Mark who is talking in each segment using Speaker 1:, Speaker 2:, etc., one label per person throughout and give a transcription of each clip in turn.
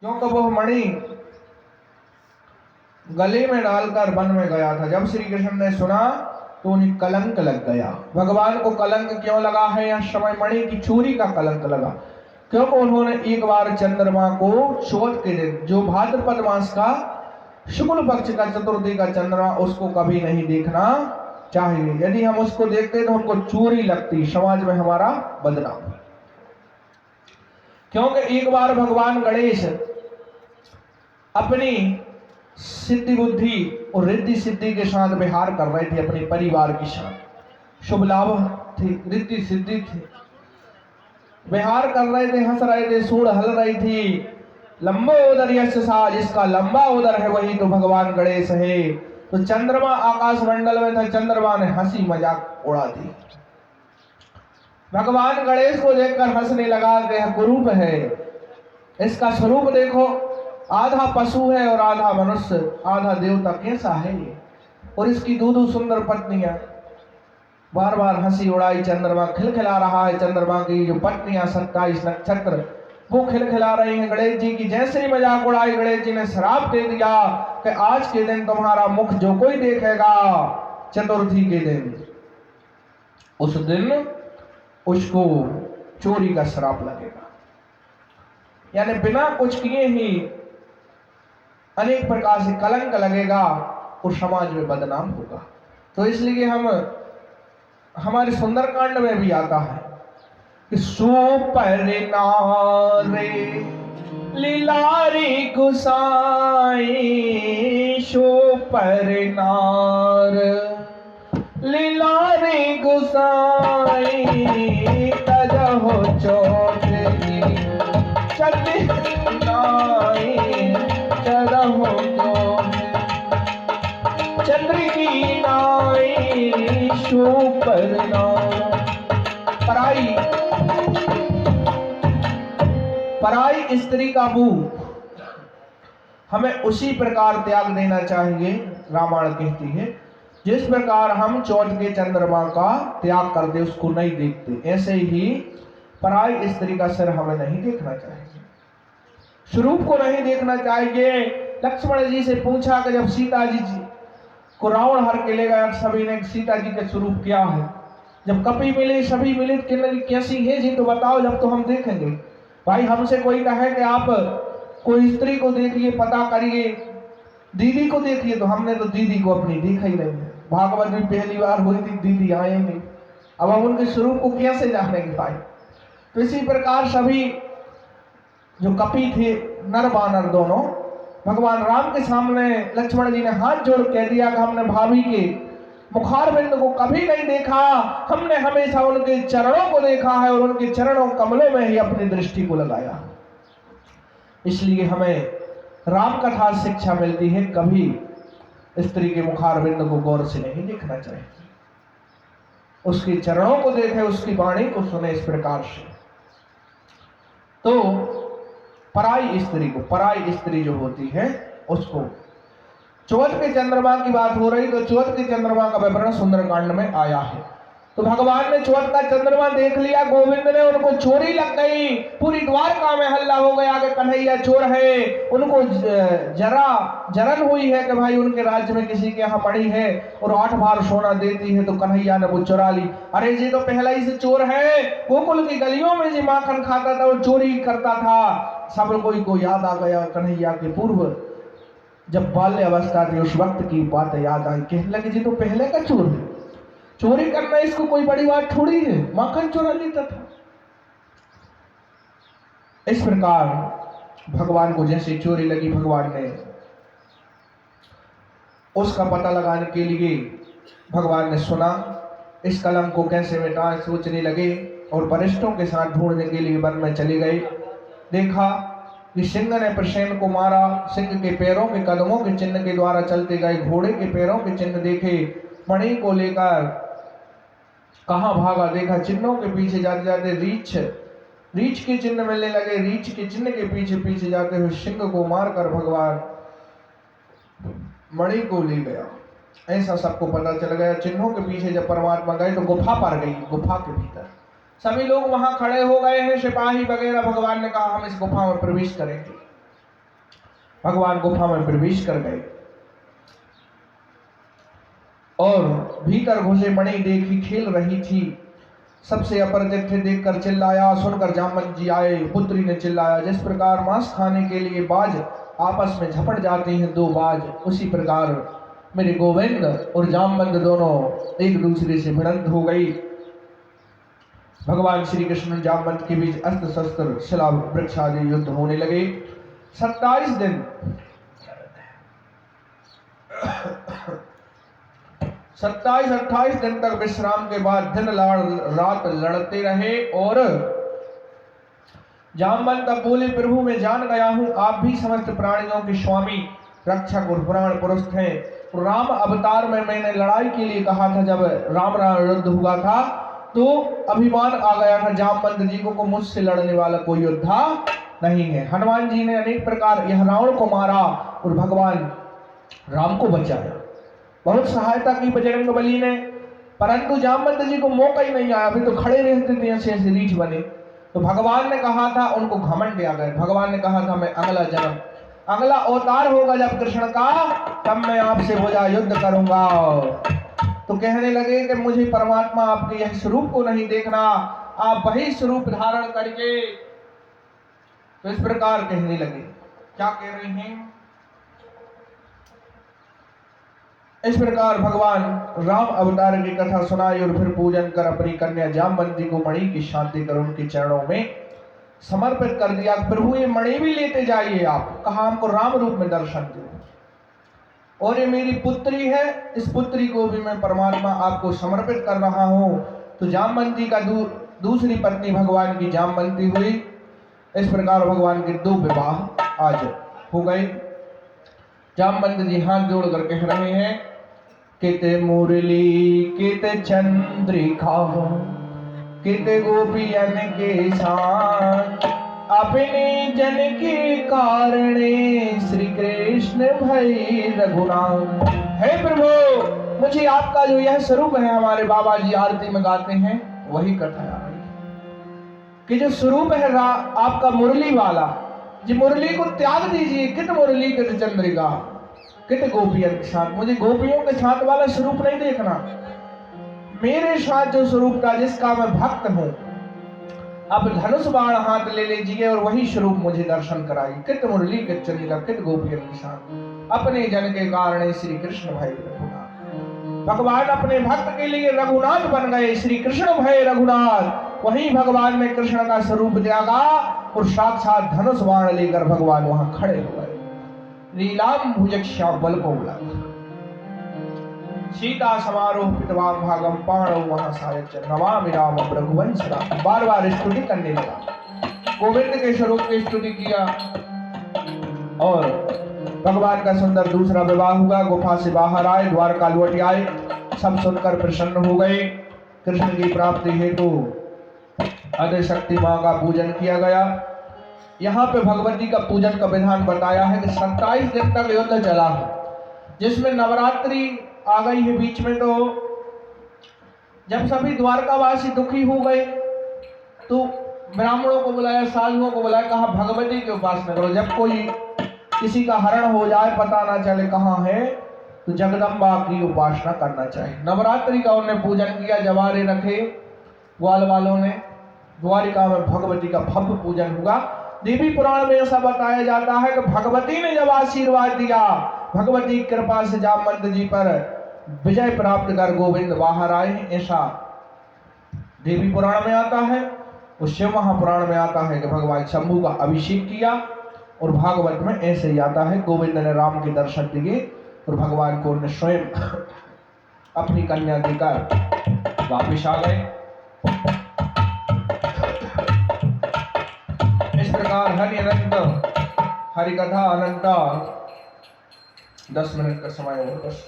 Speaker 1: क्योंकि वह मणि गले में डालकर वन में गया था। जब श्री कृष्ण ने सुना तो उन्हें कलंक लग गया। भगवान को कलंक क्यों लगा है? यह समय मणि की चोरी का कलंक लगा, क्योंकि उन्होंने एक बार चंद्रमा को चौथ के दिन, जो भाद्रपद मास का शुक्ल पक्ष का चतुर्थी का चंद्रमा, उसको कभी नहीं देखना चाहिए। यदि हम उसको देखते तो हमको चोरी लगती, समाज में हमारा बदनाम। क्योंकि एक बार भगवान गणेश अपनी सिद्धि बुद्धि और रिद्धि सिद्धि के साथ विहार कर रहे थे, अपने परिवार के साथ। शुभ लाभ थी, रिद्धि सिद्धि थी, विहार कर रहे थे, हंस रहे थे, सूढ़ हल रही थी। लंबा उदर यश सा, जिसका लंबा उदर है वही तो भगवान गणेश है। तो चंद्रमा आकाश मंडल में था, चंद्रमा ने हंसी मजाक उड़ा दी। भगवान गणेश को देखकर हंसने लगा कि यह कुरूप है, इसका स्वरूप देखो, आधा पशु है और आधा मनुष्य, आधा देवता, कैसा है ये। और इसकी दो सुंदर पत्नियां। बार बार हंसी उड़ाई, चंद्रमा खिलखिला रहा है। चंद्रमा की जो पत्नियां 27 नक्षत्र वो खिलखिला रही हैं गणेश जी की। जैसे ही मजाक उड़ाई, गणेश जी ने श्राप दे दिया कि आज के दिन तुम्हारा मुख जो कोई देखेगा, चतुर्थी के दिन, उस दिन उसको चोरी का श्राप लगेगा। यानी बिना कुछ किए ही अनेक प्रकार से कलंक लगेगा और समाज में बदनाम होगा। तो इसलिए हम हमारे सुंदरकांड में भी आता है कि सुपर नारे लीलारी गुसाई, सुपर नार लीलारी गुसाई, तजहो चोट की चंद्राई, चरहो चंद्र की नाई, सुपर नार। पराई स्त्री का मुंह हमें उसी प्रकार त्याग देना चाहिए, रामायण कहती है, जिस प्रकार हम चौथ के चंद्रमा का त्याग कर दे, उसको नहीं देखते, ऐसे ही पराई स्त्री का सिर हमें नहीं देखना चाहिए, स्वरूप को नहीं देखना चाहिए। लक्ष्मण जी से पूछा कि जब सीता जी को रावण हर के ले गया, सभी ने सीता जी का स्वरूप क्या है? जब कपि मिले, सभी मिले, कैसी है जी तो बताओ, जब तो हम देखेंगे। भाई हमसे कोई कहे कि आप कोई स्त्री को देखिए, पता करिए, दीदी को देखिए, तो हमने तो दीदी को अपनी देखा ही नहीं है। भागवत में पहली बार हुई थी, दीदी आए नहीं, अब हम उनके स्वरूप को कैसे जानेंगे भाई। तो इसी प्रकार सभी जो कपि थे, नर बानर दोनों, भगवान राम के सामने लक्ष्मण जी ने हाथ जोड़ कह दिया कि हमने भाभी के मुखारबिंद को कभी नहीं देखा, हमने हमेशा उनके चरणों को देखा है और उनके चरणों कमलों में ही अपनी दृष्टि को लगाया। इसलिए हमें राम कथा शिक्षा मिलती है, कभी स्त्री के मुखारबिंद को गौर से नहीं देखना चाहिए, उसके चरणों को देखे, उसकी वाणी को सुने। इस प्रकार से तो पराई स्त्री जो होती है उसको, चौथ के चंद्रमा की बात हो रही, तो चौथ के चंद्रमा का विवरण सुंदरकांड में आया है। तो भगवान ने चौथ का चंद्रमा देख लिया, गोविंद ने, उनको चोरी लग गई, पूरी द्वारका में हल्ला हो गया कि कन्हैया चोर है। उनको जरन हुई है कि भाई उनके राज्य में किसी के यहाँ मणि है और 8 बार सोना देती है, तो कन्हैया ने वो चुरा ली। अरे जी तो पहले ही से चोर है, गोकुल की गलियों में जी माखन खाता था और चोरी करता था। सब कोई को याद आ गया कन्हैया के पूर्व जब बाल्य अवस्था थी, उस वक्त की बात याद आई, कहने लगे जी तो पहले का चोर है, चोरी करना इसको कोई बड़ी बात थोड़ी है, माखन चुरा लेता था। इस प्रकार भगवान को जैसे चोरी लगी, भगवान ने उसका पता लगाने के लिए भगवान ने सुना, इस कलंक को कैसे मिटाएं सोचने लगे और वरिष्ठों के साथ ढूंढने के लिए वन में चले गए। देखा कि सिंह ने प्रसेन को मारा, सिंह के पैरों के कदमों के चिन्ह के द्वारा चलते गए, घोड़े के पैरों के चिन्ह देखे, मणि को लेकर कहाँ भागा, देखा चिन्हों के पीछे जाते जाते रीछ के चिन्ह मिलने लगे, रीछ के चिन्ह के पीछे पीछे जाते हुए सिंह को मारकर भगवान मणि को ले गया। ऐसा सबको पता चल गया। चिन्हों के पीछे जब परमात्मा गए तो गुफा पर गई, गुफा के भीतर सभी लोग वहां खड़े हो गए हैं, सिपाही वगैरह। भगवान ने कहा हम इस गुफा में प्रवेश करेंगे। भगवान गुफा में प्रवेश कर गए और भीतर घुसे मणि देखी खेल रही थी। सबसे अपरिचित थे, देखकर चिल्लाया। सुनकर जामवंत जी आए। पुत्री ने चिल्लाया, जिस प्रकार मांस खाने के लिए बाज आपस में झपट जाते हैं दो बाज, उसी प्रकार मेरे गोविंद और जामवंत दोनों एक दूसरे से भिड़ंत हो गई। भगवान श्री कृष्ण जामवंत के बीच अस्त्र शस्त्र शिला वृक्ष आदि युद्ध होने लगे। 27 दिन 27-28 दिन तक विश्राम के बाद दिन रात लड़ते रहे। और जामवंत अब बोले, प्रभु मैं जान गया हूं आप भी समस्त प्राणियों के स्वामी रक्षक और पुराण पुरुष थे। राम अवतार में मैंने लड़ाई के लिए कहा था, जब राम रावण युद्ध हुआ था तो अभिमान आ गया था जामवंत जी को मुझसे लड़ने वाला कोई योद्धा नहीं है। हनुमान जी ने अनेक प्रकार यह रावण को मारा और भगवान राम को बचाया। बहुत सहायता की बजरंग बली ने, परंतु जामवंत जी को मौका ही नहीं आया। अभी तो खड़े रहते थे ऐसे ऐसे रीछ बने। तो भगवान ने कहा था, उनको घमंड आ गए। भगवान ने कहा था मैं अगला जन्म अगला अवतार होगा जब कृष्ण का, तब मैं आपसे भुजा युद्ध करूंगा। तो कहने लगे कि मुझे परमात्मा आपके यह स्वरूप को नहीं देखना, आप वही स्वरूप धारण करके। तो इस प्रकार कहने लगे। क्या कह रहे हैं? इस प्रकार भगवान राम अवतार की कथा सुनाई और फिर पूजन कर अपनी कन्या जामवंत जी को मणि की शांति कर उनके चरणों में समर्पित कर दिया। प्रभु ये मणि भी लेते जाइए आप, कहा हमको राम रूप में दर्शन दो, और ये मेरी पुत्री है, इस पुत्री को भी मैं परमात्मा आपको समर्पित कर रहा हूं। तो जामवंती का दूसरी पत्नी भगवान की जामवंती हुई। इस प्रकार भगवान के 2 विवाह आज हो गए। जामवंत जी हाथ जोड़कर कह रहे हैं, किते मुरली किते चंद्रिका किते गोपियन के साथ, अपने जन के कारणे श्री कृष्ण भई रघुनाथ। हे प्रभु, मुझे आपका जो यह स्वरूप है, हमारे बाबा जी आरती में गाते हैं, वही कथा आ रही कि जो स्वरूप है आपका मुरली वाला, जी मुरली को त्याग दीजिए। कित मुरली कित चंद्रिका कित गोपियन के साथ, मुझे गोपियों के साथ वाला स्वरूप नहीं देखना, मेरे साथ जो स्वरूप था जिसका मैं भक्त हूं, अब धनुष बाण हाथ ले लीजिए और वही स्वरूप मुझे दर्शन कराइए। कित मुरली कित चंद्रिका कित गोपियन के साथ, अपने जन के कारण श्री कृष्ण भय रघुनाथ। भगवान अपने भक्त के लिए रघुनाथ बन गए। श्री कृष्ण भय रघुनाथ, वही भगवान ने कृष्ण का स्वरूप त्यागा और साक्षात धनुष बाण लेकर भगवान वहां खड़े हो गए। नीलाम भुजक्षा बल को बुला, सीता समारोह पितवाम भागम पाणौ वहां सायच नमामि राम रघुवंश राम। बार बार स्तुति करने लगा, गोविंद के स्वरूप की स्तुति किया। और भगवान का सुंदर दूसरा विवाह हुआ। गुफा से बाहर आए, द्वारका लौट आए, सब सुनकर प्रसन्न हो गए। कृष्ण की प्राप्ति हेतु आदिशक्ति मां का पूजन किया गया। यहाँ पे भगवती का पूजन का विधान बताया है कि 27 दिन तक युद्ध चला है, जिसमें नवरात्रि आ गई है बीच में। तो जब सभी द्वारकावासी दुखी हो गए तो ब्राह्मणों को बुलाया, साधुओं को बुलाया, कहा भगवती की उपासना करो। जब कोई किसी का हरण हो जाए, पता ना चले कहाँ है, तो जगदम्बा की उपासना करना चाहिए। नवरात्रि का उन्होंने पूजन किया, जवारे रखे ग्वाल वालों ने। द्वारिका में भगवती का भव्य पूजन हुआ। देवी पुराण में ऐसा बताया जाता है कि भगवती ने जब आशीर्वाद दिया, भगवती की कृपा से जामवंत जी पर विजय प्राप्त कर गोविंद बाहर आए, ऐसा देवी पुराण में आता है। और शिव महापुराण में आता है कि भगवान शंभु का अभिषेक किया। और भागवत में ऐसे ही आता है, गोविंद ने राम के दर्शन दिए और भगवान को उन्हें स्वयं अपनी कन्या देकर वापिस आ गए। इस प्रकार हरि अनंत हरि कथा अनंता 10 मिनट का समय हो। बस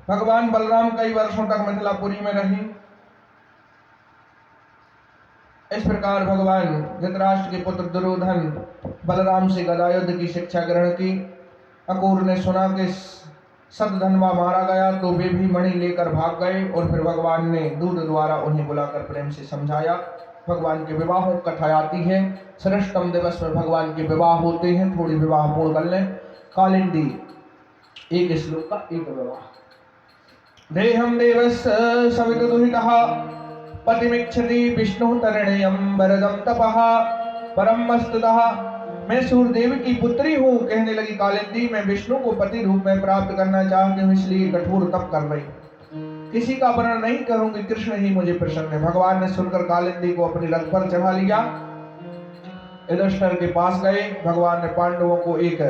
Speaker 1: भगवान बलराम कई वर्षों तक मिथिलापुरी में रही। इस प्रकार भगवान धृतराष्ट्र के पुत्र दुर्योधन बलराम से गदा युद्ध की शिक्षा ग्रहण की। अकूर ने सुना कि सतधन्वा मारा गया तो वे भी मणि लेकर भाग गए। और फिर भगवान ने दूत द्वारा उन्हें बुलाकर प्रेम से समझाया। भगवान के विवाहों की कथा आती है। श्रेष्ठतम दिवस में भगवान के विवाह होते हैं। थोड़ी विवाह पूर्ण कर लें। कालिंदी एक श्लोक का एक विवाह। देहम देवस्य सवितुदुहितः पतिमिच्छति विष्णु तरणयम वरदम तपः परम वस्तुतः मैं सूर्यदेव की पुत्री हूँ। कहने लगी कालिंदी, मैं विष्णु को पति रूप में प्राप्त करना चाहती हूँ, इसलिए कठोर तप कर रही हूँ। किसी का वर्णन नहीं करूंगी, कृष्ण ही मुझे प्रसन्न है। भगवान ने सुनकर कालिंदी को अपनी रथ पर चढ़ा लिया। युधिष्ठिर के पास गए। भगवान ने पांडवों को एक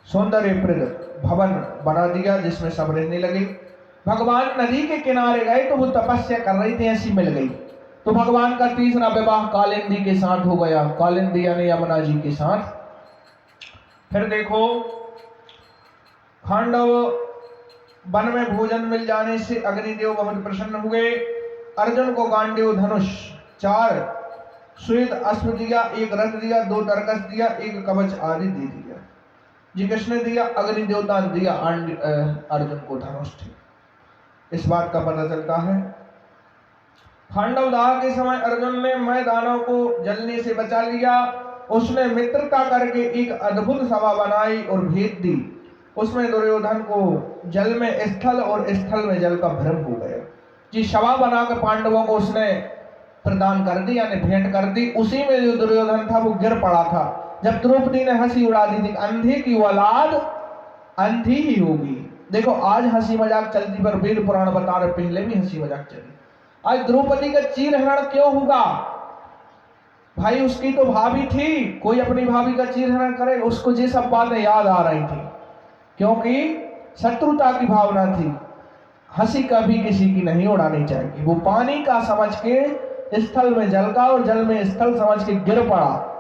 Speaker 1: सौंदर्यप्रद भवन बना दिया जिसमें सब रहने लगे। भगवान नदी के किनारे गए तो वो तपस्या कर रही थी, ऐसी मिल गई। तो भगवान का तीसरा विवाह कालिंदी के साथ हो गया, कालिंदी यानी यमुना जी के साथ। फिर देखो, पांडव वन में भोजन मिल जाने से अग्निदेव बहुत प्रसन्न हुए। अर्जुन को गांडीव धनुष, 4 श्वेत अश्व दिया, 1 रथ दिया, 2 तरकस दिया, 1 कवच आदि दे दिया। जी कृष्ण दिया, अग्नि देवता ने दिया, अर्जुन को धनुष थी। इस बात का पता चलता है। पांडव दाह के समय अर्जुन ने मैदानों को जलने से बचा लिया। उसने मित्रता करके एक अद्भुत सभा बनाई और भेद दी। उसमें दुर्योधन को जल में स्थल और स्थल में जल का भ्रम हो गया। जी सभा बनाकर पांडवों को उसने प्रदान कर दी, यानी भेंट कर दी। उसी में जो दुर्योधन था वो गिर पड़ा था। जब द्रौपदी ने हंसी उड़ा दी थी, अंधे की औलाद अंधी ही होगी। देखो आज हंसी मजाक चलती, पर वेद पुराण बता रहे पहले भी हंसी मजाक चली। आज द्रौपदी का चीरहरण क्यों होगा भाई? उसकी तो भाभी थी, कोई अपनी भाभी का चीरहरण करे? उसको ये सब बातें याद आ रही थी क्योंकि शत्रुता की भावना थी। हंसी कभी किसी की नहीं उड़ानी चाहिए। वो पानी का समझ के स्थल में जल का और जल में स्थल समझ के गिर पड़ा।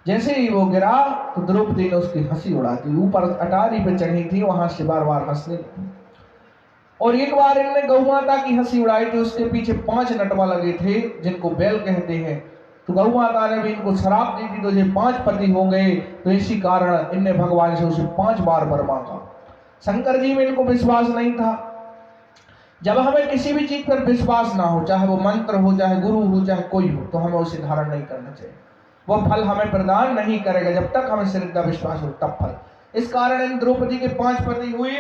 Speaker 1: जैसे ही वो गिरा तो द्रौपदी ने उसकी हंसी उड़ा दी। ऊपर अटारी पे चढ़ी थी, वहां से बार बार हंसने लगी। और एक बार इन्होंने गौ माता की हंसी उड़ाई थी। उसके पीछे 5 नटवा लगे थे जिनको बैल कहते हैं। तो गौ माता ने भी इनको शराब दी थी, तो ये 5 पति हो गए। तो इसी कारण इनने भगवान से उसे 5 बार वर मांगा। शंकर जी में इनको विश्वास नहीं था। जब हमें किसी भी चीज पर विश्वास ना हो, चाहे वो मंत्र हो, चाहे गुरु हो, चाहे कोई हो, तो हमें उसे धारण नहीं करना चाहिए। वह फल हमें प्रदान नहीं करेगा जब तक हमें श्रद्धा विश्वास हो, तब फल। इस कारण इन द्रौपदी के 5 पति हुए।